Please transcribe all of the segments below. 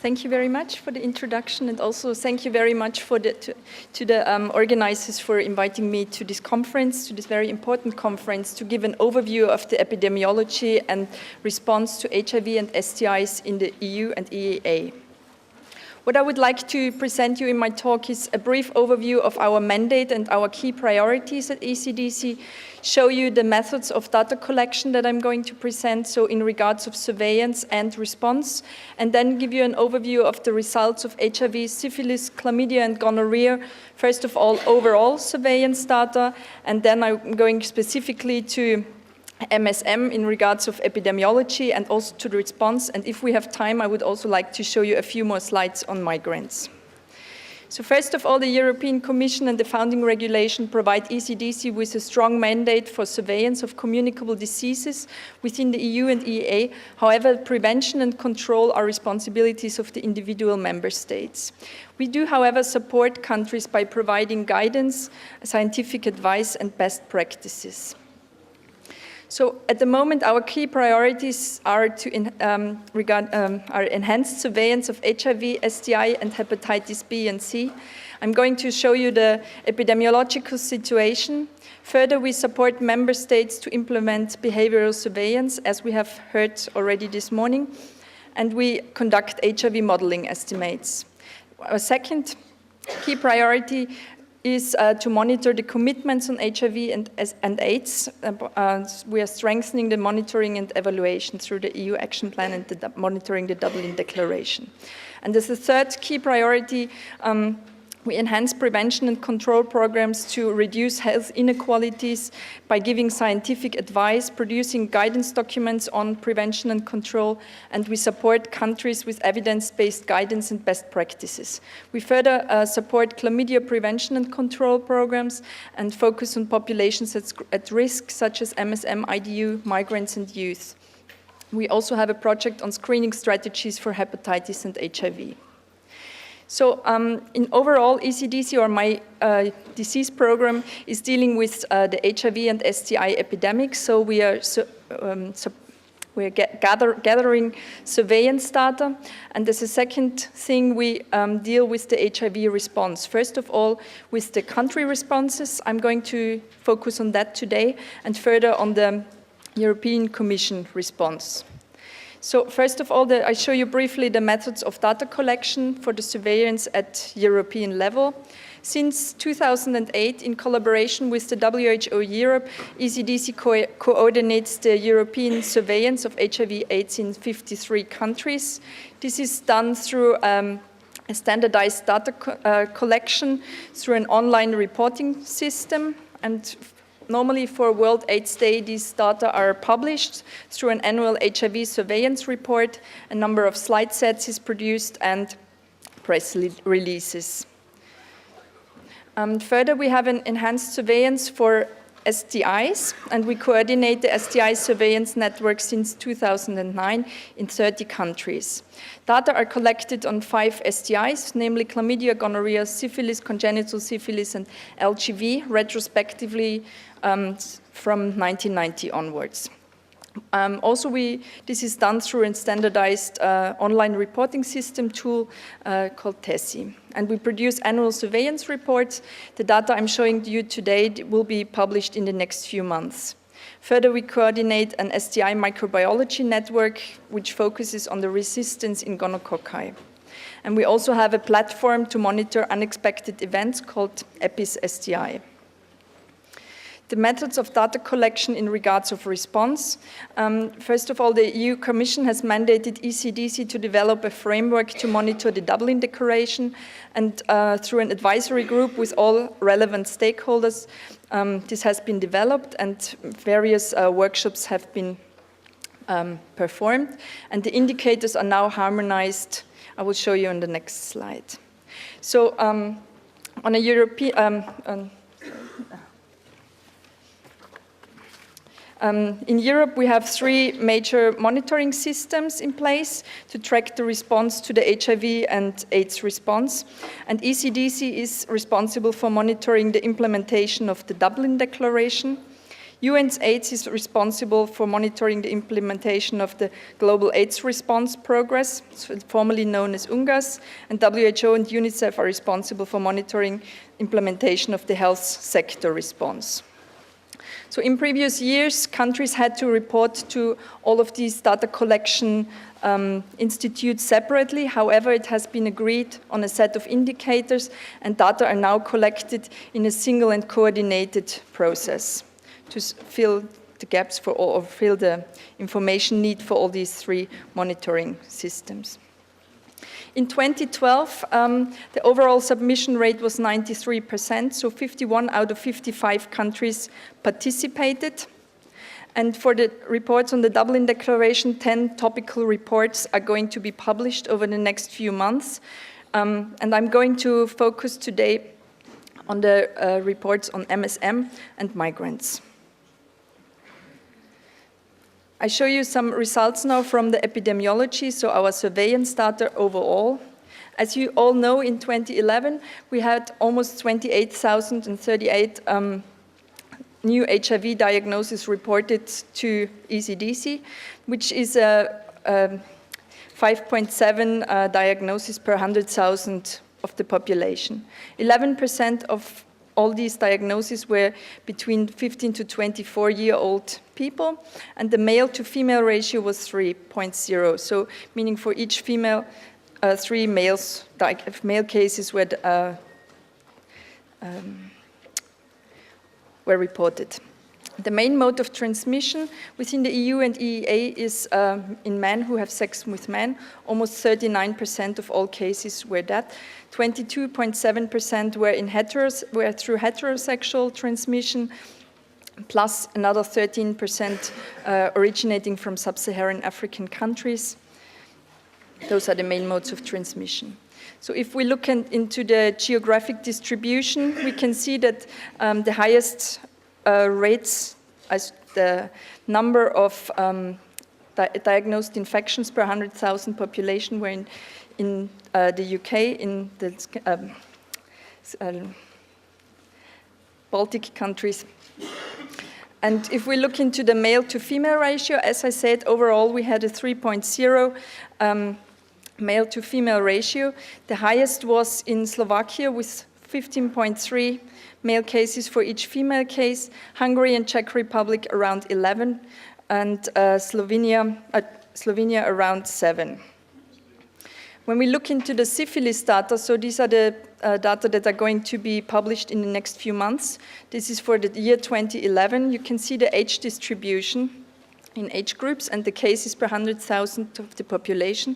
Thank you very much for the introduction, and also thank you very much for to the organizers for inviting me to this conference, to this very important conference, to give an overview of the epidemiology and response to HIV and STIs in the EU and EEA. What I would like to present you in my talk is a brief overview of our mandate and our key priorities at ECDC, show you the methods of data collection that I'm going to present, so in regards of surveillance and response, and then give you an overview of the results of HIV, syphilis, chlamydia, and gonorrhea. First of all, overall surveillance data, and then I'm going specifically to MSM in regards of epidemiology and also to the response. And if we have time, I would also like to show you a few more slides on migrants. So first of all, the European Commission and the founding regulation provide ECDC with a strong mandate for surveillance of communicable diseases within the EU and EEA. However, prevention and control are responsibilities of the individual member states. We do, however, support countries by providing guidance, scientific advice, and best practices. So at the moment, our key priorities are to our enhanced surveillance of HIV, STI, and hepatitis B and C. I'm going to show you the epidemiological situation. Further, we support member states to implement behavioral surveillance, as we have heard already this morning, and we conduct HIV modeling estimates. Our second key priority is to monitor the commitments on HIV and AIDS. We are strengthening the monitoring and evaluation through the EU Action Plan and monitoring the Dublin Declaration. And as a third key priority, we enhance prevention and control programs to reduce health inequalities by giving scientific advice, producing guidance documents on prevention and control, and we support countries with evidence-based guidance and best practices. We further support chlamydia prevention and control programs and focus on populations at risk, such as MSM, IDU, migrants, and youth. We also have a project on screening strategies for hepatitis and HIV. So in overall, ECDC, or my disease program, is dealing with the HIV and STI epidemic. So we are gathering surveillance data. And as a second thing, we deal with the HIV response. First of all, with the country responses. I'm going to focus on that today, and further on the European Commission response. So first of all, I show you briefly the methods of data collection for the surveillance at European level. Since 2008, in collaboration with the WHO Europe, ECDC coordinates the European surveillance of HIV/AIDS in 53 countries. This is done through a standardized data collection through an online reporting system, and normally for World AIDS Day, these data are published through an annual HIV surveillance report. A number of slide sets is produced and press releases. Further, we have an enhanced surveillance for STIs, and we coordinate the STI surveillance network since 2009 in 30 countries. Data are collected on 5 STIs, namely chlamydia, gonorrhea, syphilis, congenital syphilis, and LGV, retrospectively from 1990 onwards. This is done through a standardized online reporting system tool called TESI. And we produce annual surveillance reports. The data I'm showing you today will be published in the next few months. Further, we coordinate an STI microbiology network, which focuses on the resistance in gonococci. And we also have a platform to monitor unexpected events called EPIS-STI. The methods of data collection in regards of response. First of all, the EU Commission has mandated ECDC to develop a framework to monitor the Dublin Declaration, and through an advisory group with all relevant stakeholders, this has been developed, and various workshops have been performed, and the indicators are now harmonized. I will show you on the next slide. So on a European, in Europe, we have 3 major monitoring systems in place to track the response to the HIV and AIDS response. And ECDC is responsible for monitoring the implementation of the Dublin Declaration. UNAIDS is responsible for monitoring the implementation of the Global AIDS Response Progress, so formerly known as UNGAS, and WHO and UNICEF are responsible for monitoring implementation of the health sector response. So in previous years, countries had to report to all of these data collection institutes separately. However, it has been agreed on a set of indicators, and data are now collected in a single and coordinated process to fill the gaps for all, or fill the information need for all these three monitoring systems. In 2012, the overall submission rate was 93%, so 51 out of 55 countries participated. And for the reports on the Dublin Declaration, 10 topical reports are going to be published over the next few months. And I'm going to focus today on the reports on MSM and migrants. I show you some results now from the epidemiology, so our surveillance data overall. As you all know, in 2011, we had almost 28,038 new HIV diagnoses reported to ECDC, which is a 5.7 diagnosis per 100,000 of the population. 11% of all these diagnoses were between 15 to 24-year-old people, and the male-to-female ratio was 3.0, so meaning for each female, 3 male cases were reported. The main mode of transmission within the EU and EEA is in men who have sex with men. Almost 39% of all cases were that. 22.7% were through heterosexual transmission, plus another 13% originating from sub-Saharan African countries. Those are the main modes of transmission. So if we look into the geographic distribution, we can see that the highest rates as the number of diagnosed infections per 100,000 population were in the UK, in the Baltic countries. And if we look into the male-to-female ratio, as I said, overall we had a 3.0 male-to-female ratio. The highest was in Slovakia with 15.3 male cases for each female case, Hungary and Czech Republic around 11, and Slovenia around 7. When we look into the syphilis data, so these are the data that are going to be published in the next few months. This is for the year 2011. You can see the age distribution in age groups and the cases per 100,000 of the population.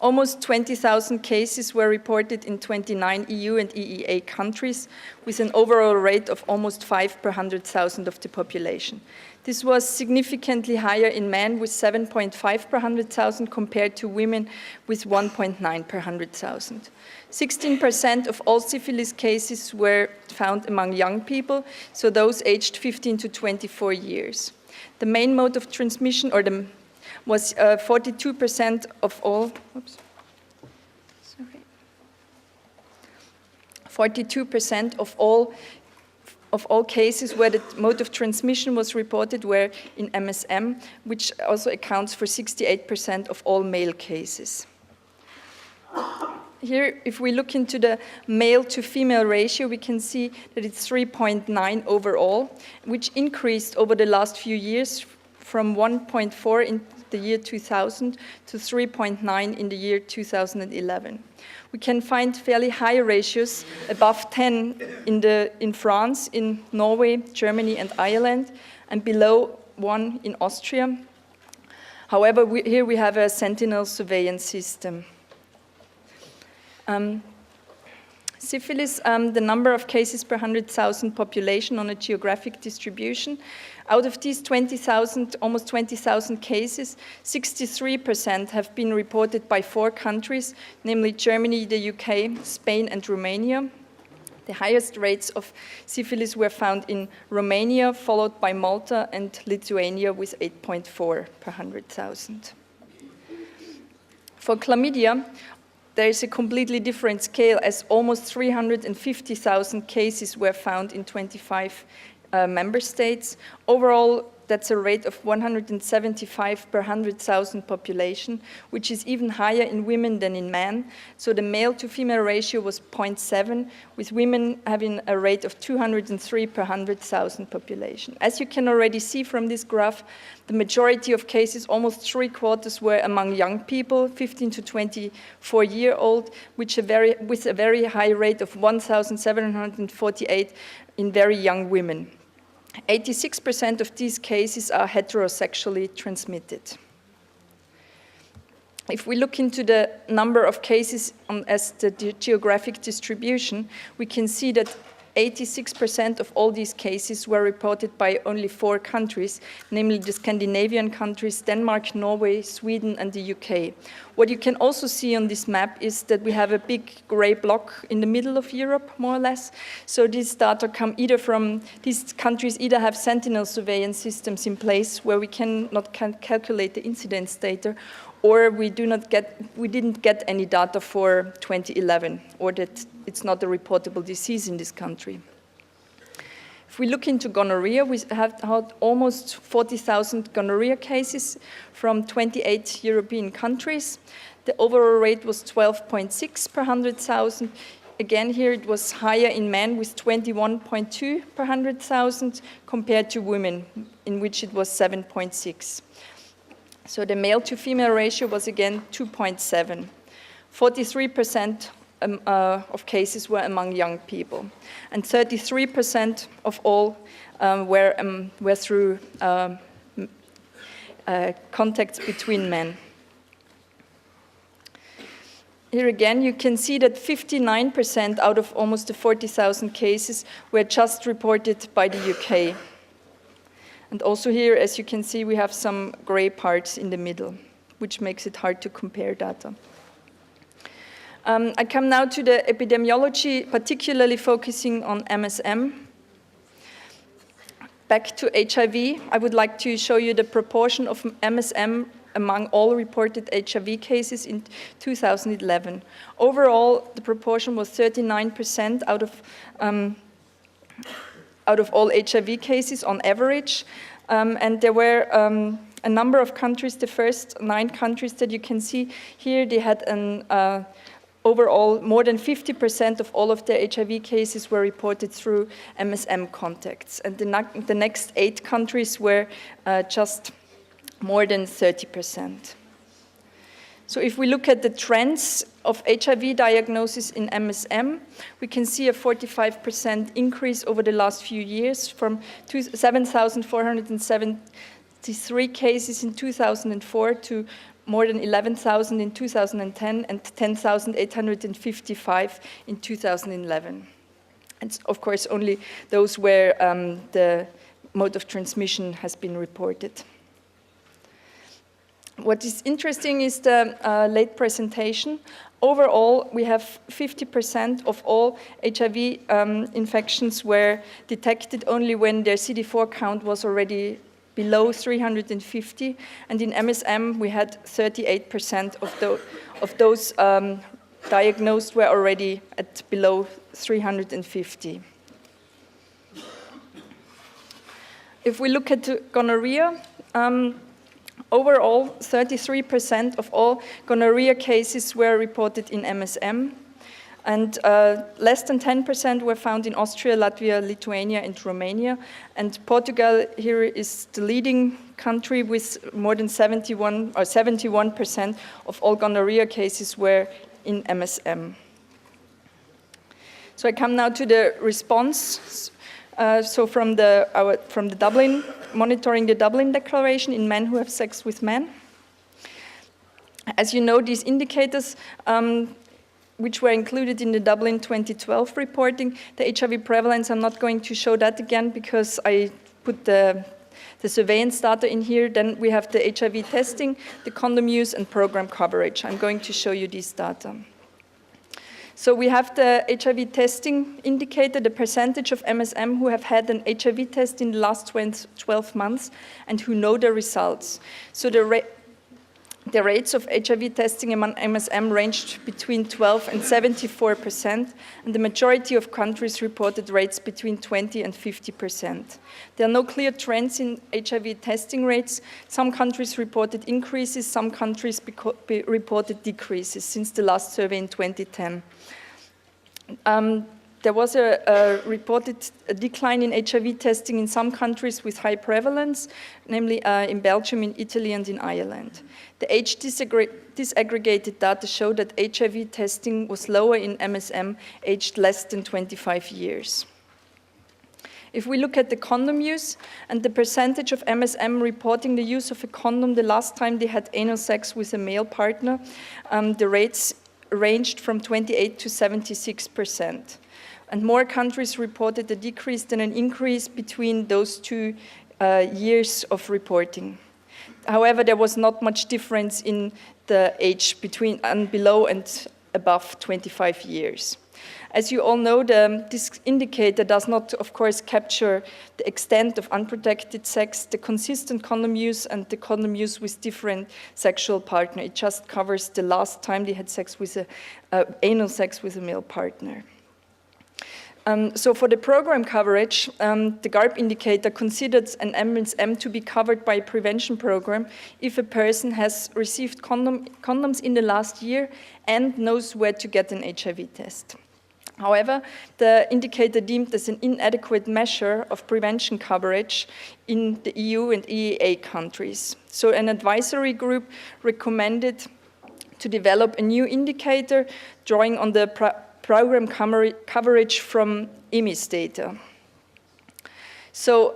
Almost 20,000 cases were reported in 29 EU and EEA countries, with an overall rate of almost 5 per 100,000 of the population. This was significantly higher in men with 7.5 per 100,000 compared to women with 1.9 per 100,000. 16% of all syphilis cases were found among young people, so those aged 15 to 24 years. The main mode of transmission, was 42% of all. 42% of all cases where the mode of transmission was reported were in MSM, which also accounts for 68% of all male cases. Here, if we look into the male-to-female ratio, we can see that it's 3.9 overall, which increased over the last few years from 1.4 in the year 2000 to 3.9 in the year 2011. We can find fairly high ratios, above 10 in France, in Norway, Germany, and Ireland, and below 1 in Austria. However, here we have a sentinel surveillance system. Syphilis, the number of cases per 100,000 population on a geographic distribution. Out of these 20,000, almost 20,000 cases, 63% have been reported by 4 countries, namely Germany, the UK, Spain, and Romania. The highest rates of syphilis were found in Romania, followed by Malta and Lithuania with 8.4 per 100,000. For chlamydia, there is a completely different scale, as almost 350,000 cases were found in 25 member states. Overall, that's a rate of 175 per 100,000 population, which is even higher in women than in men. So the male to female ratio was 0.7, with women having a rate of 203 per 100,000 population. As you can already see from this graph, the majority of cases, almost 3/4, were among young people, 15 to 24-year-old, with a very high rate of 1,748 in very young women. 86% of these cases are heterosexually transmitted. If we look into the number of cases as the geographic distribution, we can see that 86% of all these cases were reported by only 4 countries, namely the Scandinavian countries, Denmark, Norway, Sweden, and the UK. What you can also see on this map is that we have a big gray block in the middle of Europe, more or less. So these data come either from, these countries either have sentinel surveillance systems in place where we cannot calculate the incidence data, or we didn't get any data for 2011, or that it's not a reportable disease in this country. If we look into gonorrhea, we have had almost 40,000 gonorrhea cases from 28 European countries. The overall rate was 12.6 per 100,000. Again, here it was higher in men with 21.2 per 100,000 compared to women, in which it was 7.6. So the male to female ratio was again 2.7. 43% of cases were among young people, and 33% of all were through contacts between men. Here again, you can see that 59% out of almost the 40,000 cases were just reported by the UK. And also here, as you can see, we have some gray parts in the middle, which makes it hard to compare data. I come now to the epidemiology, particularly focusing on MSM. Back to HIV, I would like to show you the proportion of MSM among all reported HIV cases in 2011. Overall, the proportion was 39% out of all HIV cases on average. And there were a number of countries, the first 9 countries that you can see here, they had an overall more than 50% of all of their HIV cases were reported through MSM contacts. And the next 8 countries were just more than 30%. So if we look at the trends of HIV diagnosis in MSM, we can see a 45% increase over the last few years from 7,473 cases in 2004 to more than 11,000 in 2010 and 10,855 in 2011. And of course, only those where the mode of transmission has been reported. What is interesting is the late presentation. Overall, we have 50% of all HIV infections were detected only when their CD4 count was already below 350, and in MSM we had 38% of those diagnosed were already at below 350. If we look at gonorrhea, overall 33% of all gonorrhea cases were reported in MSM, and less than 10% were found in Austria, Latvia, Lithuania, and Romania. And Portugal here is the leading country with more than 71% of all gonorrhea cases were in MSM. So I come now to the response. So from the Dublin, monitoring the Dublin Declaration in men who have sex with men. As you know, these indicators which were included in the Dublin 2012 reporting, the HIV prevalence, I'm not going to show that again because I put the surveillance data in here. Then we have the HIV testing, the condom use, and program coverage. I'm going to show you these data. So we have the HIV testing indicator, the percentage of MSM who have had an HIV test in the last 12 months and who know the results. So the The rates of HIV testing among MSM ranged between 12 and 74%, and the majority of countries reported rates between 20 and 50%. There are no clear trends in HIV testing rates. Some countries reported increases, some countries reported decreases since the last survey in 2010. There was a reported decline in HIV testing in some countries with high prevalence, namely in Belgium, in Italy, and in Ireland. The age disaggregated data show that HIV testing was lower in MSM aged less than 25 years. If we look at the condom use and the percentage of MSM reporting the use of a condom the last time they had anal sex with a male partner, the rates ranged from 28 to 76%. And more countries reported a decrease than an increase between those 2 years of reporting. However, there was not much difference in the age between and below and above 25 years. As you all know, this indicator does not, of course, capture the extent of unprotected sex, the consistent condom use, and the condom use with different sexual partner. It just covers the last time they had sex with anal sex with a male partner. So for the program coverage, the GARP indicator considers an MSM to be covered by a prevention program if a person has received condoms in the last year and knows where to get an HIV test. However, the indicator deemed as an inadequate measure of prevention coverage in the EU and EEA countries. So an advisory group recommended to develop a new indicator drawing on the program coverage from EMIS data. So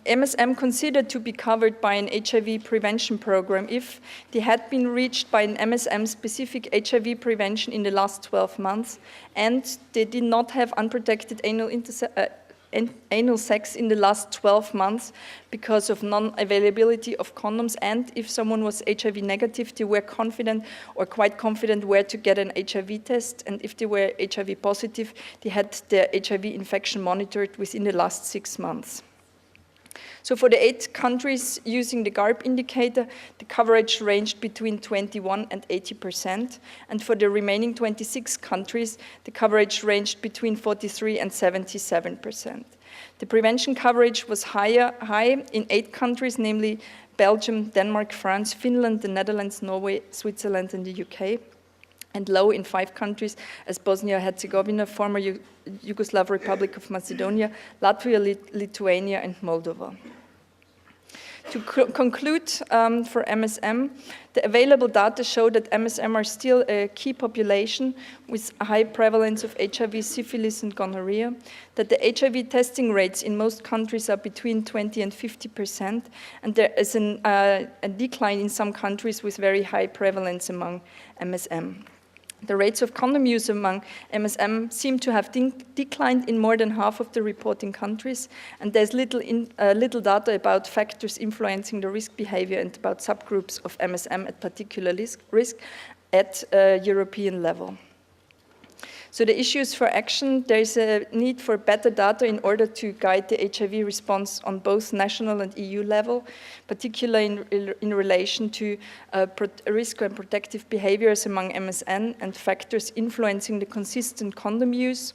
MSM considered to be covered by an HIV prevention program if they had been reached by an MSM-specific HIV prevention in the last 12 months and they did not have unprotected anal sex in the last 12 months because of non-availability of condoms, and if someone was HIV negative, they were confident or quite confident where to get an HIV test, and if they were HIV positive, they had their HIV infection monitored within the last 6 months. So for the 8 countries using the GARP indicator, the coverage ranged between 21 and 80%, and for the remaining 26 countries, the coverage ranged between 43 and 77%. The prevention coverage was high in 8 countries, namely Belgium, Denmark, France, Finland, the Netherlands, Norway, Switzerland, and the UK, and low in 5 countries as Bosnia-Herzegovina, former Yugoslav Republic of Macedonia, Latvia, Lithuania, and Moldova. To conclude for MSM, the available data show that MSM are still a key population with a high prevalence of HIV, syphilis, and gonorrhea, that the HIV testing rates in most countries are between 20 and 50%, and there is a decline in some countries with very high prevalence among MSM. The rates of condom use among MSM seem to have declined in more than half of the reporting countries, and there's little data about factors influencing the risk behavior and about subgroups of MSM at particular risk at European level. So the issues for action, there is a need for better data in order to guide the HIV response on both national and EU level, particularly in relation to risk and protective behaviors among MSM and factors influencing the consistent condom use,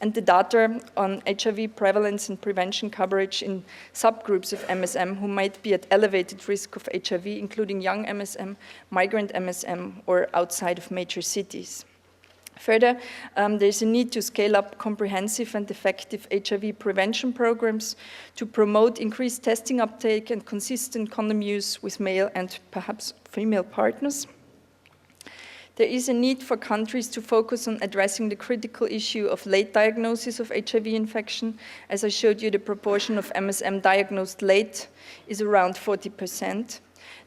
and the data on HIV prevalence and prevention coverage in subgroups of MSM who might be at elevated risk of HIV, including young MSM, migrant MSM, or outside of major cities. Further, there is a need to scale up comprehensive and effective HIV prevention programs to promote increased testing uptake and consistent condom use with male and perhaps female partners. There is a need for countries to focus on addressing the critical issue of late diagnosis of HIV infection. As I showed you, the proportion of MSM diagnosed late is around 40%.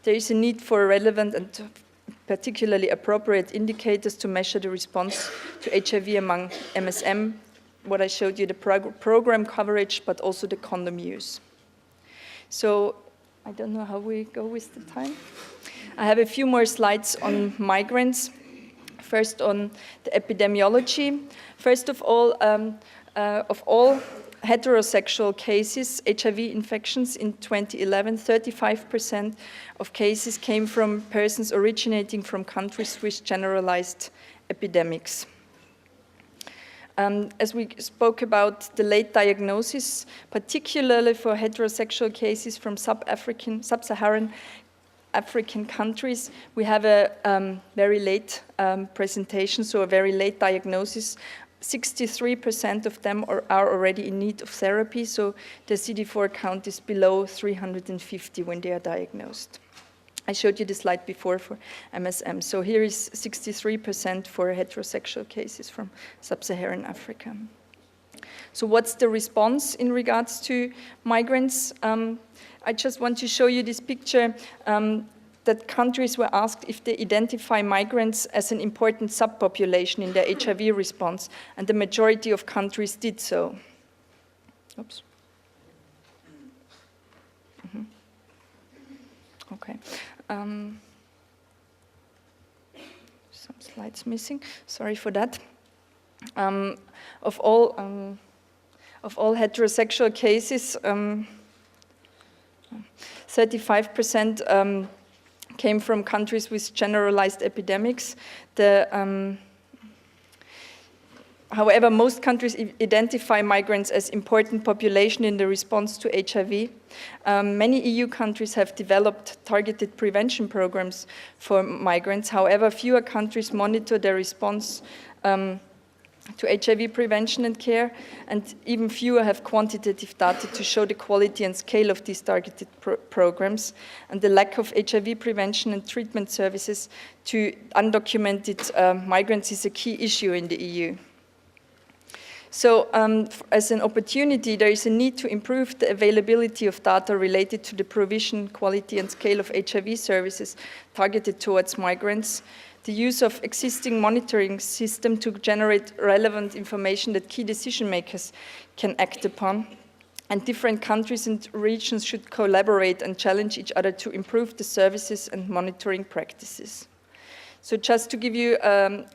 There is a need for relevant and particularly appropriate indicators to measure the response to HIV among MSM, what I showed you, the program coverage, but also the condom use. So I don't know how we go with the time. I have a few more slides on migrants. First on the epidemiology. First of all heterosexual cases, HIV infections in 2011, 35% of cases came from persons originating from countries with generalized epidemics. As we spoke about the late diagnosis, particularly for heterosexual cases from sub-Saharan African countries, we have a very late presentation, so a very late diagnosis. 63% of them are already in need of therapy, so the CD4 count is below 350 when they are diagnosed. I showed you the slide before for MSM. So here is 63% for heterosexual cases from sub-Saharan Africa. So what's the response in regards to migrants? I just want to show you this picture that countries were asked if they identify migrants as an important subpopulation in their HIV response, and the majority of countries did so. Oops. Okay. Some slides missing. Sorry for that. Of all heterosexual cases, 35% came from countries with generalized epidemics. However, most countries identify migrants as important population in the response to HIV. Many EU countries have developed targeted prevention programs for migrants. However, fewer countries monitor their response to HIV prevention and care, and even fewer have quantitative data to show the quality and scale of these targeted programs. And the lack of HIV prevention and treatment services to undocumented migrants is a key issue in the EU. So as an opportunity, there is a need to improve the availability of data related to the provision, quality, and scale of HIV services targeted towards migrants, the use of existing monitoring system to generate relevant information that key decision makers can act upon, and different countries and regions should collaborate and challenge each other to improve the services and monitoring practices. So just to give you a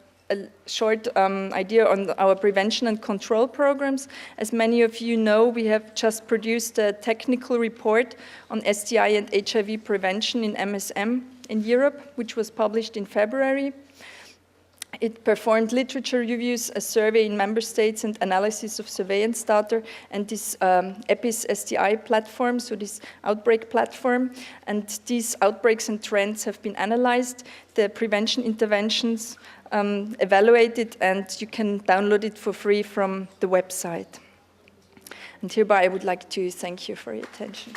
short idea on our prevention and control programs. As many of you know, we have just produced a technical report on STI and HIV prevention in MSM in Europe, which was published in February. It performed literature reviews, a survey in member states, and analysis of surveillance data, and this EPIS STI platform, so this outbreak platform. And these outbreaks and trends have been analyzed, the prevention interventions evaluated, and you can download it for free from the website. And hereby I would like to thank you for your attention.